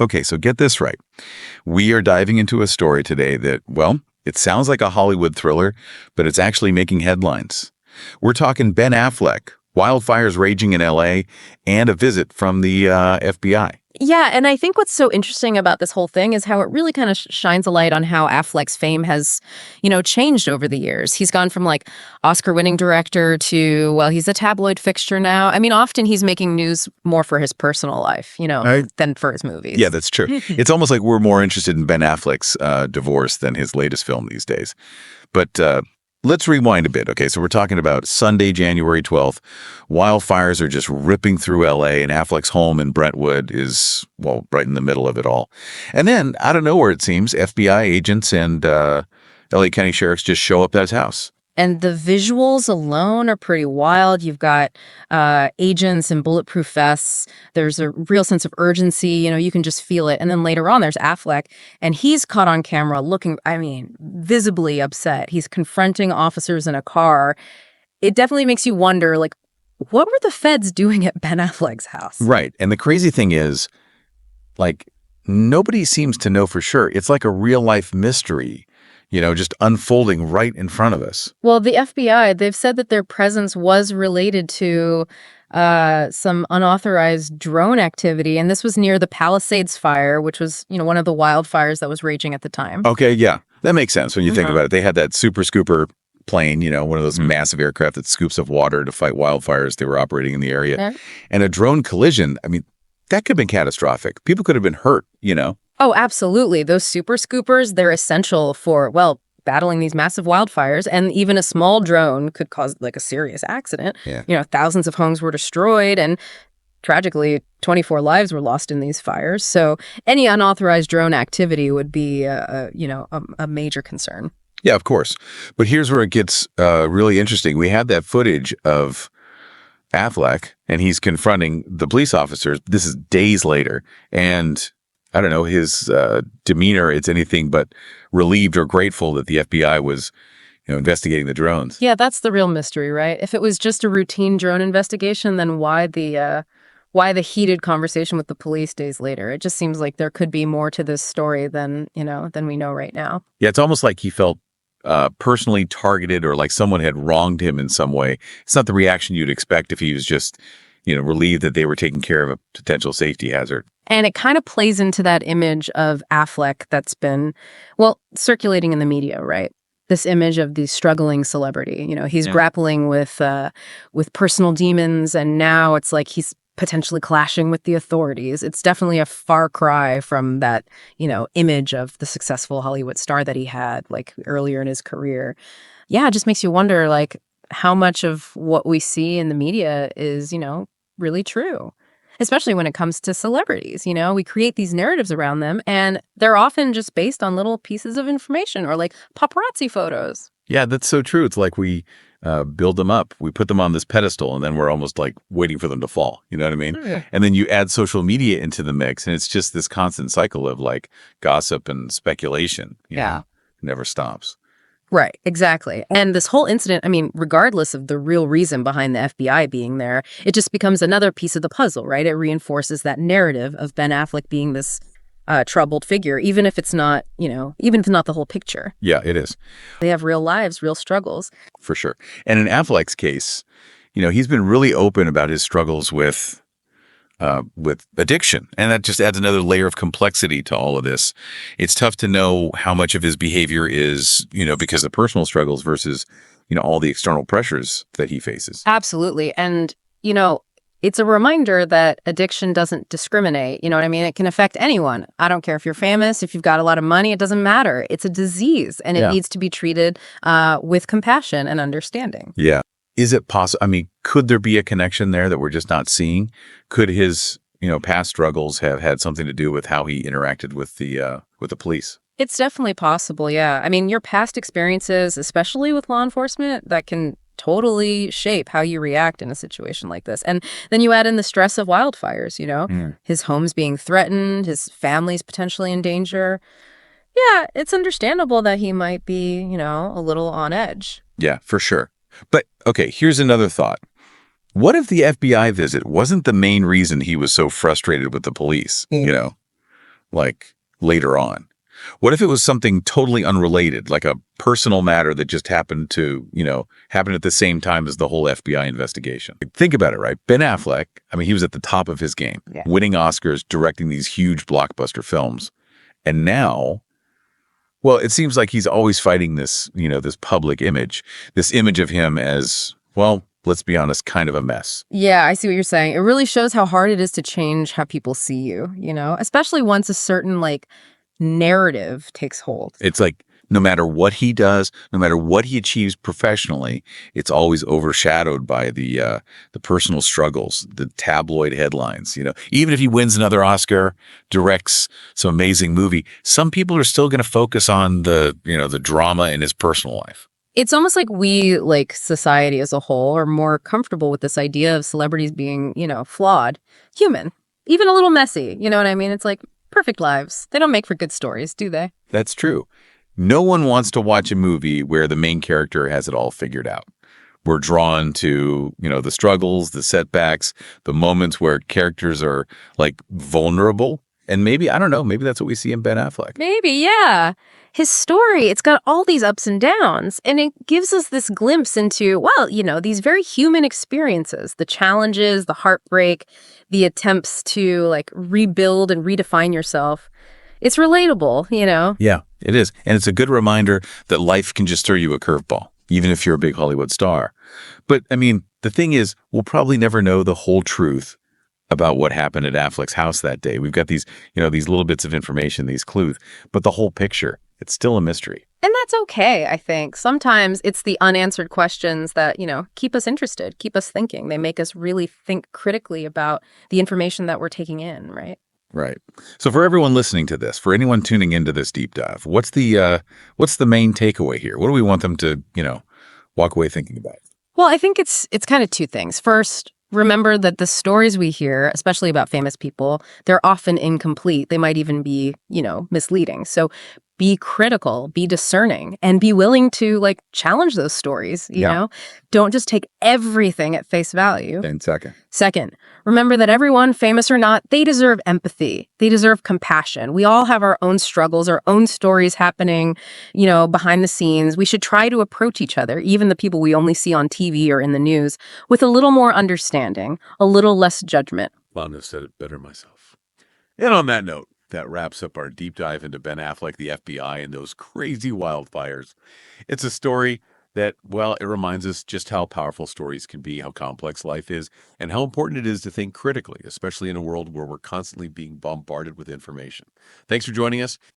Okay, so get this right. We are diving into a story today that, well, it sounds like a Hollywood thriller, but it's actually making headlines. We're talking Ben Affleck, wildfires raging in LA, and a visit from the FBI. Yeah, and I think what's so interesting about this whole thing is how it really kind of shines a light on how Affleck's fame has, changed over the years. He's gone from like Oscar-winning director to, well, he's a tabloid fixture now. I mean, often he's making news more for his personal life, than for his movies. Yeah, that's true. It's almost like we're more interested in Ben Affleck's divorce than his latest film these days. But let's rewind a bit. Okay, so we're talking about Sunday, January 12th. Wildfires are just ripping through LA, and Affleck's home in Brentwood is, well, right in the middle of it all. And then, out of nowhere, it seems, FBI agents and LA County sheriffs just show up at his house. And the visuals alone are pretty wild. You've got agents in bulletproof vests. There's a real sense of urgency. You can just feel it. And then later on, there's Affleck, and he's caught on camera looking, visibly upset. He's confronting officers in a car. It definitely makes you wonder, like, what were the feds doing at Ben Affleck's house? Right. And the crazy thing is, like, nobody seems to know for sure. It's like a real-life mystery, just unfolding right in front of us. Well, the FBI, they've said that their presence was related to some unauthorized drone activity, and this was near the Palisades fire, which was, one of the wildfires that was raging at the time. Okay, yeah. That makes sense when you think about it. They had that super scooper plane, one of those massive aircraft that scoops up water to fight wildfires. They were operating in the area. Yeah. And a drone collision, that could have been catastrophic. People could have been hurt, Oh, absolutely. Those super scoopers, they're essential for, well, battling these massive wildfires. And even a small drone could cause like a serious accident. Yeah. Thousands of homes were destroyed, and tragically, 24 lives were lost in these fires. So any unauthorized drone activity would be, a major concern. Yeah, of course. But here's where it gets really interesting. We had that footage of Affleck, and he's confronting the police officers. This is days later. And I don't know, his demeanor, it's anything but relieved or grateful that the FBI was, investigating the drones. Yeah, that's the real mystery, right? If it was just a routine drone investigation, then why the heated conversation with the police days later? It just seems like there could be more to this story than we know right now. Yeah, it's almost like he felt personally targeted, or like someone had wronged him in some way. It's not the reaction you'd expect if he was just, relieved that they were taking care of a potential safety hazard. And it kind of plays into that image of Affleck that's been, well, circulating in the media, right? This image of the struggling celebrity. He's grappling with personal demons, and now it's like he's potentially clashing with the authorities. It's definitely a far cry from that, image of the successful Hollywood star that he had like earlier in his career. Yeah, it just makes you wonder, like, how much of what we see in the media is, really true. Especially when it comes to celebrities, we create these narratives around them, and they're often just based on little pieces of information or like paparazzi photos. Yeah, that's so true. It's like we build them up. We put them on this pedestal, and then we're almost like waiting for them to fall. You know what I mean? Yeah. And then you add social media into the mix, and it's just this constant cycle of like gossip and speculation. You know? It never stops. Right, exactly. And this whole incident, regardless of the real reason behind the FBI being there, it just becomes another piece of the puzzle, right? It reinforces that narrative of Ben Affleck being this troubled figure, even if it's not, even if it's not the whole picture. Yeah, it is. They have real lives, real struggles. For sure. And in Affleck's case, he's been really open about his struggles with addiction. And that just adds another layer of complexity to all of this. It's tough to know how much of his behavior is, because of personal struggles versus, all the external pressures that he faces. Absolutely. And, it's a reminder that addiction doesn't discriminate. You know what I mean? It can affect anyone. I don't care if you're famous, if you've got a lot of money, it doesn't matter. It's a disease, and it needs to be treated with compassion and understanding. Yeah. Is it possible? Could there be a connection there that we're just not seeing? Could his, past struggles have had something to do with how he interacted with the police? It's definitely possible, yeah. Your past experiences, especially with law enforcement, that can totally shape how you react in a situation like this. And then you add in the stress of wildfires, his home's being threatened, his family's potentially in danger. Yeah, it's understandable that he might be, a little on edge. Yeah, for sure. But, okay, here's another thought. What if the FBI visit wasn't the main reason he was so frustrated with the police, like later on? What if it was something totally unrelated, like a personal matter that just happened to, happen at the same time as the whole FBI investigation? Think about it, right? Ben Affleck, I mean, he was at the top of his game, Yeah. winning Oscars, directing these huge blockbuster films. And now, well, it seems like he's always fighting this, this public image, this image of him as, well, let's be honest, kind of a mess. Yeah, I see what you're saying. It really shows how hard it is to change how people see you, especially once a certain narrative takes hold. It's like no matter what he does, no matter what he achieves professionally, it's always overshadowed by the personal struggles, the tabloid headlines. Even if he wins another Oscar, directs some amazing movie, some people are still going to focus on the drama in his personal life. It's almost like we, society as a whole, are more comfortable with this idea of celebrities being, flawed, human, even a little messy. You know what I mean? It's like perfect lives. They don't make for good stories, do they? That's true. No one wants to watch a movie where the main character has it all figured out. We're drawn to, the struggles, the setbacks, the moments where characters are vulnerable. And maybe, I don't know, maybe that's what we see in Ben Affleck. Maybe, yeah. His story, it's got all these ups and downs, and it gives us this glimpse into, these very human experiences, the challenges, the heartbreak, the attempts to rebuild and redefine yourself. It's relatable, Yeah, it is. And it's a good reminder that life can just throw you a curveball, even if you're a big Hollywood star. But I mean, the thing is, we'll probably never know the whole truth about what happened at Affleck's house that day. We've got these, these little bits of information, these clues, but the whole picture, it's still a mystery. And that's okay, I think. Sometimes it's the unanswered questions that, keep us interested, keep us thinking. They make us really think critically about the information that we're taking in, right? Right. So for everyone listening to this, for anyone tuning into this deep dive, what's the main takeaway here? What do we want them to, walk away thinking about? Well, I think it's kind of two things. First, remember that the stories we hear, especially about famous people, they're often incomplete. They might even be, misleading. So be critical, be discerning, and be willing to challenge those stories, you know? Don't just take everything at face value. And Second, remember that everyone, famous or not, they deserve empathy. They deserve compassion. We all have our own struggles, our own stories happening, behind the scenes. We should try to approach each other, even the people we only see on TV or in the news, with a little more understanding, a little less judgment. Couldn't have said it better myself. And on that note, that wraps up our deep dive into Ben Affleck, the FBI, and those crazy wildfires. It's a story that, well, it reminds us just how powerful stories can be, how complex life is, and how important it is to think critically, especially in a world where we're constantly being bombarded with information. Thanks for joining us.